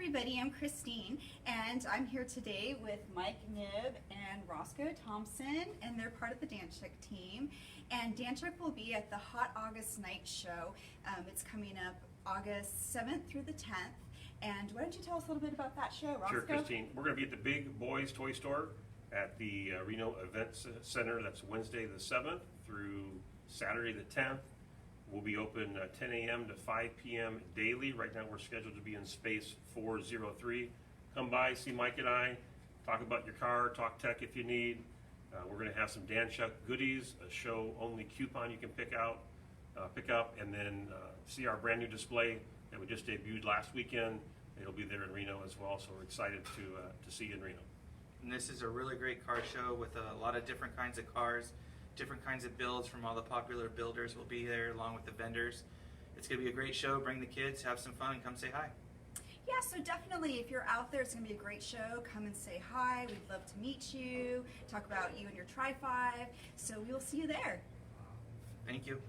everybody, I'm Christine, and I'm here today with Mike Knibb and Roscoe Thompson, and they're part of the Danchuk team. And Danchuk will be at the Hot August Night Show. It's coming up August 7th through the 10th. And why don't you tell us a little bit about that show, Roscoe? Sure, Christine. We're going to be at the Big Boys Toy Store at the Reno Events Center. That's Wednesday the 7th through Saturday the 10th. We'll be open 10 a.m. to 5 p.m. daily. Right now we're scheduled to be in space 403. Come by, see Mike and I, talk about your car, talk tech if you need. We're going to have some Danchuk goodies, a show-only coupon you can pick up, and then see our brand new display that we just debuted last weekend. It'll be there in Reno as well, so we're excited to see you in Reno. And this is a really great car show with a lot of different kinds of cars, different kinds of builds from all the popular builders will be there along with the vendors. It's going to be a great show. Bring the kids, have some fun, and come say hi. Yeah, so definitely if you're out there, it's going to be a great show. Come and say hi. We'd love to meet you, talk about you and your Trifive. So we will see you there. Thank you.